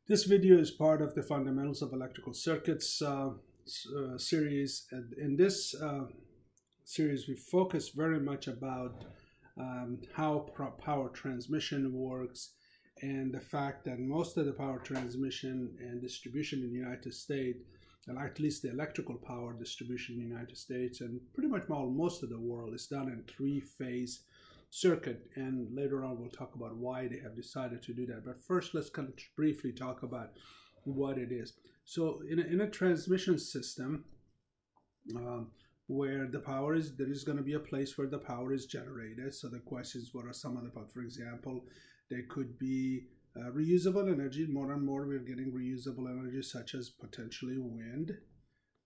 This video is part of the Fundamentals of Electrical Circuits series. And in this series, we focus very much about how power transmission works, and the fact that most of the power transmission and distribution in the United States, and at least the electrical power distribution in the United States and pretty much most of the world, is done in three-phase circuit. And later on we'll talk about why they have decided to do that. But first, let's kind of briefly talk about what it is. So in a transmission system where the power is, there is going to be a place where the power is generated. So the question is, what are some of the power? For example, there could be reusable energy. More and more we're getting reusable energy, such as potentially wind,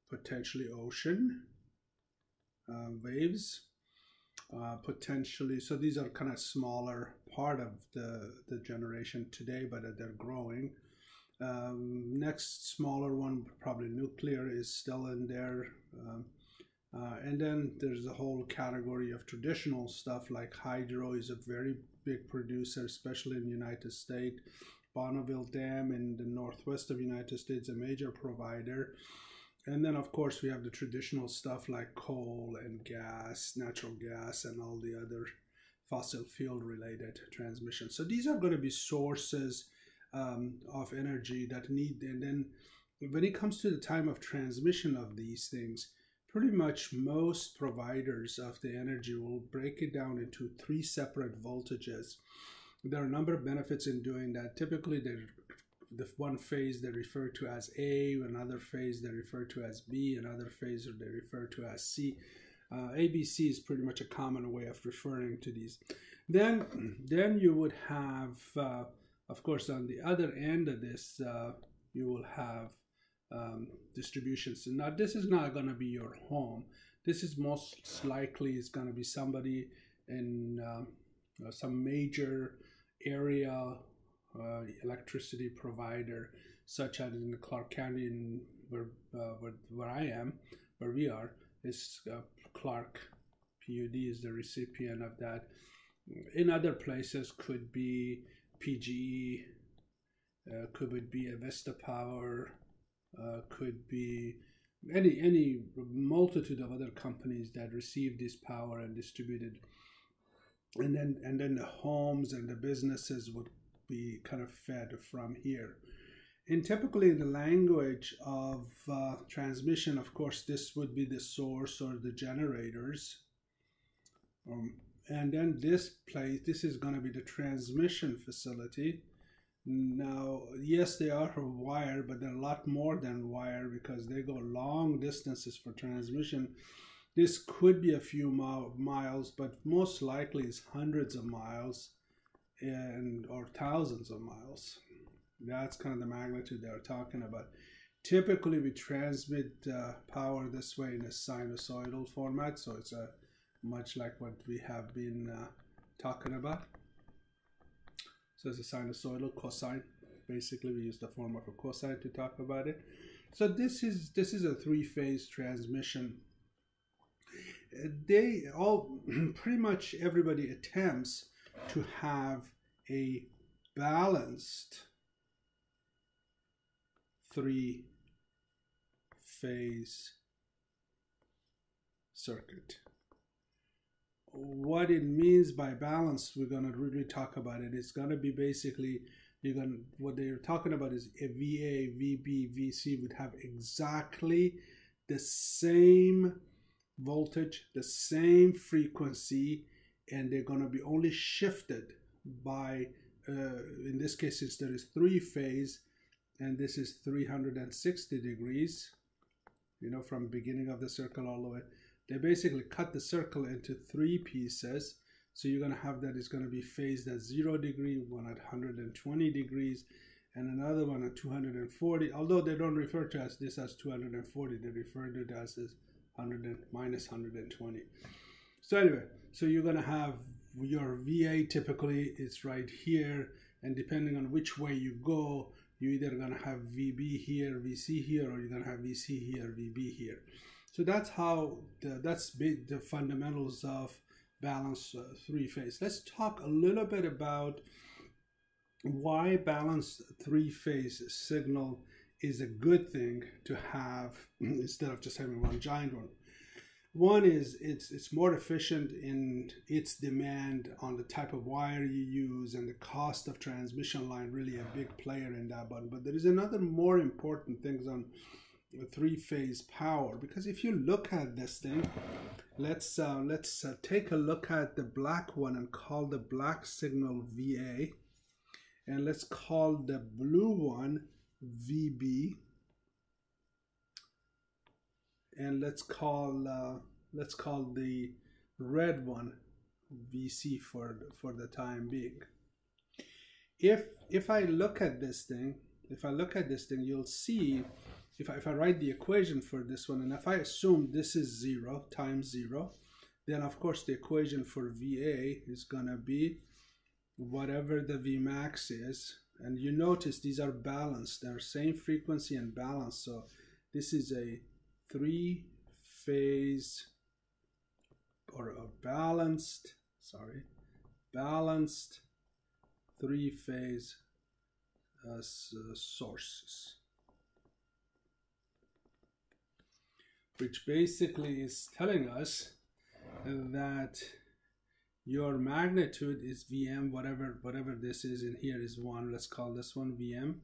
potentially ocean, waves, potentially. So these are kind of smaller part of the generation today, but they're growing. Next smaller one, probably nuclear, is still in there. And then there's a whole category of traditional stuff, like hydro is a very big producer, especially in the United States. Bonneville Dam in the northwest of the United States, a major provider. And then, of course, we have the traditional stuff like coal and gas, natural gas, and all the other fossil fuel related transmission. So these are going to be sources of energy that need. And then when it comes to the time of transmission of these things, pretty much most providers of the energy will break it down into three separate voltages. There are a number of benefits in doing that. Typically, the one phase they refer to as A, another phase they refer to as B, another phase they refer to as C. ABC is pretty much a common way of referring to these. Then you would have, of course, on the other end of this, you will have distributions. So now this is not going to be your home. This is most likely is going to be somebody in some major area electricity provider, such as in Clark County, where I am, where we are, is Clark PUD is the recipient of that. In other places could be PGE, could be Avista Power, could be any multitude of other companies that receive this power and distribute it. And then the homes and the businesses would be kind of fed from here. And typically in the language of transmission, of course, this would be the source or the generators. And then this is going to be the transmission facility. Now, yes, they are wire, but they're a lot more than wire because they go long distances for transmission. This could be a few miles, but most likely it's hundreds of miles or thousands of miles. That's kind of the magnitude they're talking about. Typically, we transmit power this way in a sinusoidal format, so it's much like what we have been talking about. So it's a sinusoidal cosine. Basically, we use the form of a cosine to talk about it. So this is a three-phase transmission. They all, pretty much everybody attempts to have a balanced three-phase circuit. What it means by balance, we're going to really talk about it. It's going to be basically, what they're talking about is a VA, VB, VC would have exactly the same voltage, the same frequency, and they're going to be only shifted by, in this case, there is three-phase, and this is 360 degrees, from beginning of the circle all the way. They basically cut the circle into three pieces. So you're going to have that is going to be phased at 0 degree, one at 120 degrees, and another one at 240. Although they don't refer to this as 240, they refer to it as minus 120. So anyway, so you're going to have your VA typically is right here, and depending on which way you go, you're either going to have VB here, VC here, or you're going to have VC here, VB here. So that's how that's the fundamentals of balanced three-phase. Let's talk a little bit about why balanced three-phase signal is a good thing to have instead of just having one giant one. One is it's more efficient in its demand on the type of wire you use, and the cost of transmission line really a big player in that one. But there is another more important things on three-phase power, because if you look at this thing, let's take a look at the black one and call the black signal VA, and let's call the blue one VB, and let's call the red one VC for the time being. If I look at this thing, you'll see if I write the equation for this one, and if I assume this is 0 times 0, then of course the equation for VA is gonna be whatever the Vmax is. And you notice these are balanced, they're same frequency and balanced. So this is a three-phase or a balanced three-phase sources, which basically is telling us that your magnitude is Vm, whatever this is in here is 1. Let's call this one Vm.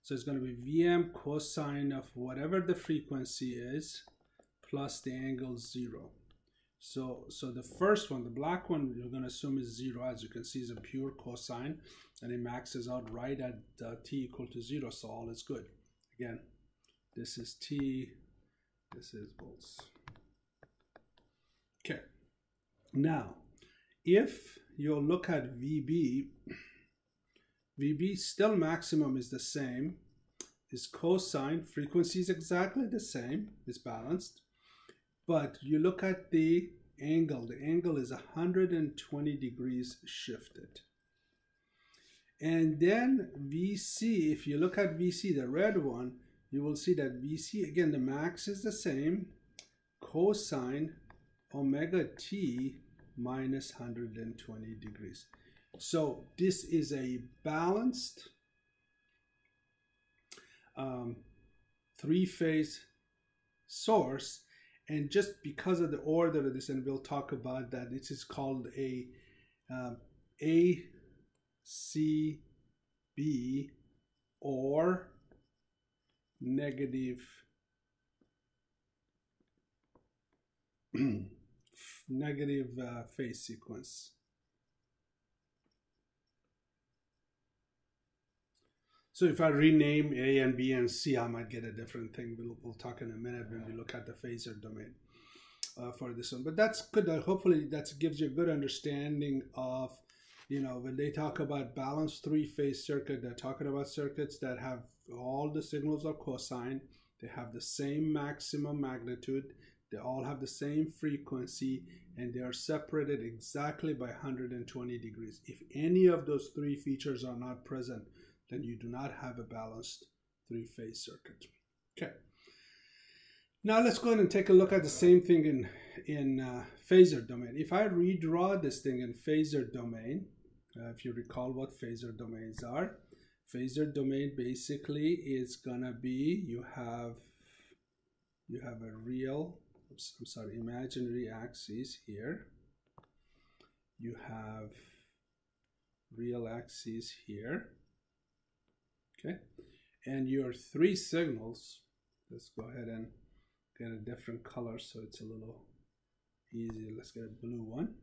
So it's going to be Vm cosine of whatever the frequency is plus the angle 0. So the first one, the black one, you're going to assume is 0. As you can see, is a pure cosine, and it maxes out right at t equal to 0. So all is good. Again, this is t, this is volts. Okay. Now, if you look at VB still maximum is the same, is cosine, frequency is exactly the same, is balanced, but you look at the angle is 120 degrees shifted. And then VC, if you look at VC, the red one, you will see that VC, again, the max is the same, cosine omega t minus 120 degrees. So this is a balanced three-phase source, and just because of the order of this, and we'll talk about that, this is called a ACB or negative phase sequence. So if I rename A and B and C, I might get a different thing. We'll talk in a minute when we look at the Phasor domain for this one. But that's good. Hopefully that gives you a good understanding of, you know, when they talk about balanced three-phase circuit, they're talking about circuits that have all the signals are cosine. They have the same maximum magnitude. They all have the same frequency, and they are separated exactly by 120 degrees. If any of those three features are not present, then you do not have a balanced three-phase circuit. Okay. Now let's go ahead and take a look at the same thing in Phasor domain. If I redraw this thing in Phasor domain, if you recall what Phasor domains are, Phasor domain basically is gonna be, you have a real, imaginary axis here. You have real axis here. Okay, and your three signals, let's go ahead and get a different color so it's a little easier. Let's get a blue one.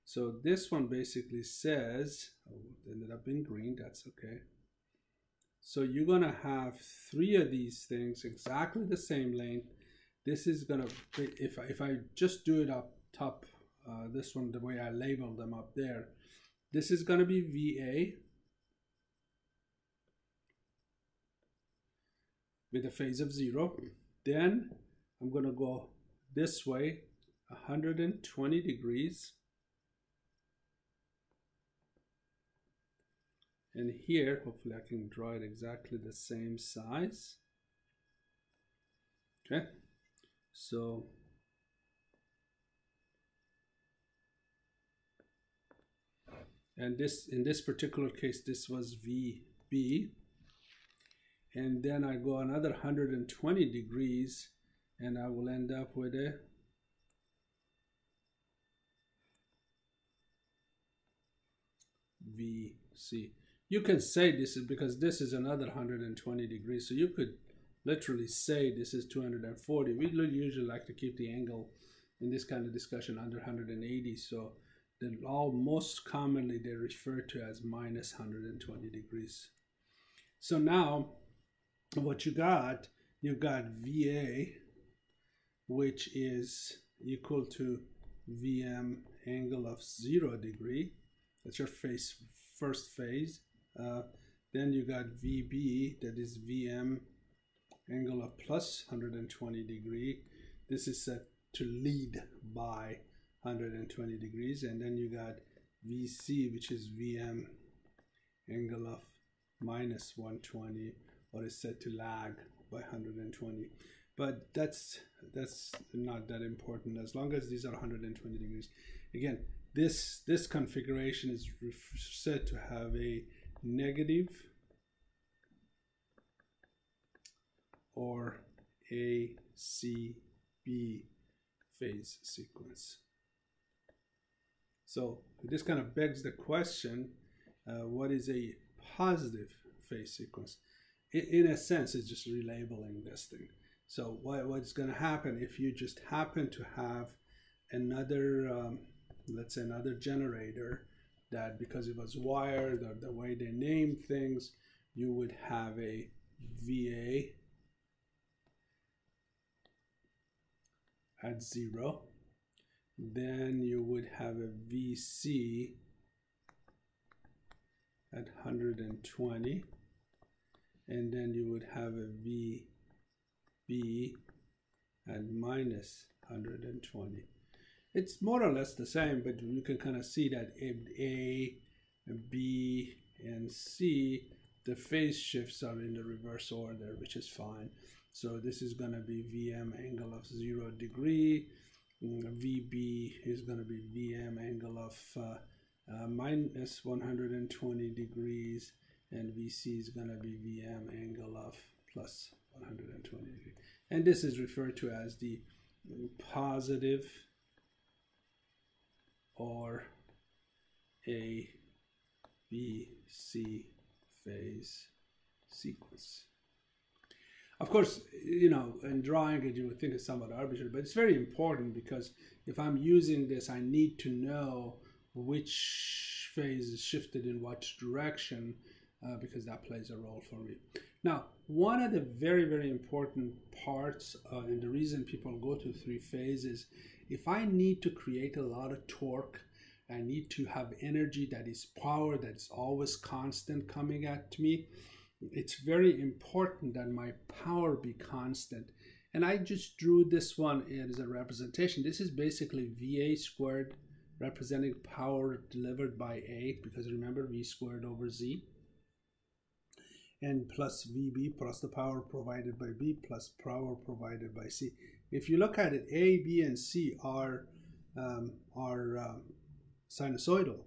So this one basically says, oh, it ended up in green, that's okay. So you're gonna have three of these things exactly the same length. This is gonna, if I just do it up top, this one the way I labeled them up there, this is gonna be VA with a phase of 0. Then I'm going to go this way 120 degrees, and here hopefully I can draw it exactly the same size. Okay, so And this, in this particular case, this was VB. And then I go another 120 degrees, and I will end up with a VC. You can say this is because this is another 120 degrees, so you could literally say this is 240. We usually like to keep the angle in this kind of discussion under 180, so most commonly they refer to as minus 120 degrees. So now what you got VA, which is equal to VM angle of 0 degree. That's your first phase. Then you got VB, that is VM angle of plus 120 degree. This is set to lead by 120 degrees. And then you got VC, which is VM angle of minus 120, or is set to lag by 120. But that's not that important as long as these are 120 degrees. Again, this configuration is said to have a negative or ACB phase sequence. So this kind of begs the question, what is a positive phase sequence? In a sense, it's just relabeling this thing. So what's going to happen if you just happen to have another, let's say another generator that, because it was wired or the way they name things, you would have a VA at 0. Then you would have a VC at 120. And then you would have a VB at minus 120. It's more or less the same, but you can kind of see that A, B, and C, the phase shifts are in the reverse order, which is fine. So this is going to be VM angle of 0 degree. VB is going to be VM angle of minus 120 degrees. And VC is going to be VM angle of plus 120 degrees. And this is referred to as the positive or A, B, C phase sequence. Of course, you know, in drawing it, you would think it's somewhat arbitrary, but it's very important because if I'm using this, I need to know which phase is shifted in what direction, because that plays a role for me. Now, one of the very, very important parts, and the reason people go to 3 phases, if I need to create a lot of torque, I need to have energy that is power that's always constant coming at me, it's very important that my power be constant. And I just drew this one as a representation. This is basically VA squared representing power delivered by A, because remember V squared over Z, and plus VB plus the power provided by B plus power provided by C. If you look at it, A, B, and C are sinusoidal,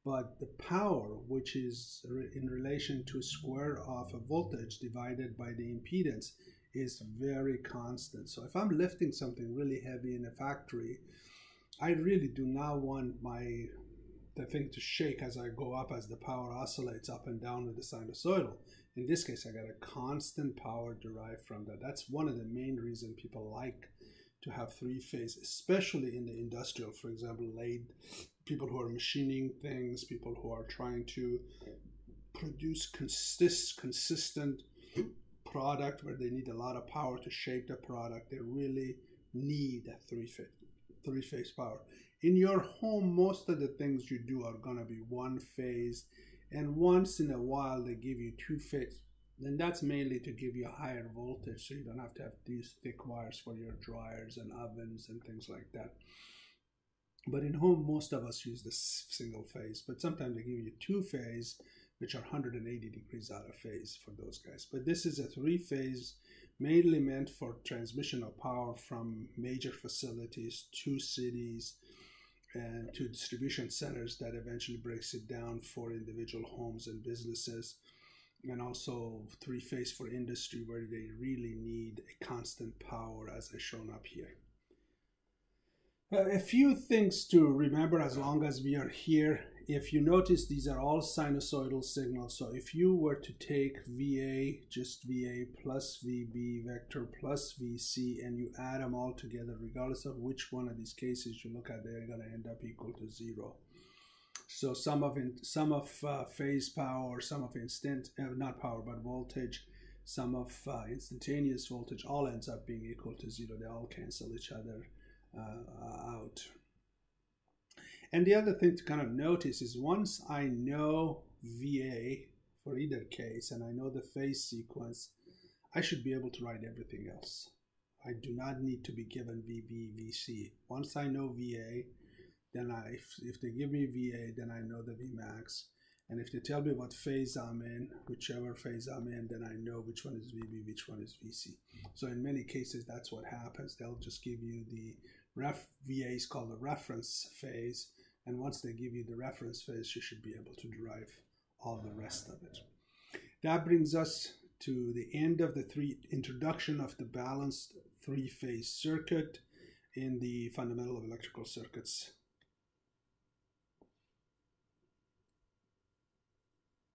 but the power, which is in relation to square of a voltage divided by the impedance, is very constant. So if I'm lifting something really heavy in a factory, I really do not want the thing to shake as I go up, as the power oscillates up and down with the sinusoidal. In this case, I got a constant power derived from that. That's one of the main reasons people like to have 3-phase, especially in the industrial, for example, people who are machining things, people who are trying to produce consistent product where they need a lot of power to shape the product. They really need a 3-phase power. In your home, most of the things you do are going to be 1 phase, and once in a while they give you 2-phase, and that's mainly to give you a higher voltage so you don't have to have these thick wires for your dryers and ovens and things like that. But in home, most of us use the single phase, but sometimes they give you 2-phase, which are 180 degrees out of phase for those guys. But this is a 3-phase, mainly meant for transmission of power from major facilities to cities, and to distribution centers that eventually breaks it down for individual homes and businesses, and also three-phase for industry where they really need a constant power as is shown up here. A few things to remember as long as we are here. If you notice, these are all sinusoidal signals. So if you were to take VA, just VA plus VB vector plus VC, and you add them all together, regardless of which one of these cases you look at, they're going to end up equal to 0. So some of phase power, some of not power, but voltage, some of instantaneous voltage, all ends up being equal to 0. They all cancel each other out. And the other thing to kind of notice is once I know VA for either case and I know the phase sequence, I should be able to write everything else. I do not need to be given VB, VC. Once I know VA, then if they give me VA, then I know the Vmax. And if they tell me what phase I'm in, whichever phase I'm in, then I know which one is VB, which one is VC. So in many cases, that's what happens. They'll just give you the VA is called the reference phase. And once they give you the reference phase, you should be able to derive all the rest of it. That brings us to the end of the introduction of the balanced three-phase circuit in the Fundamental of Electrical Circuits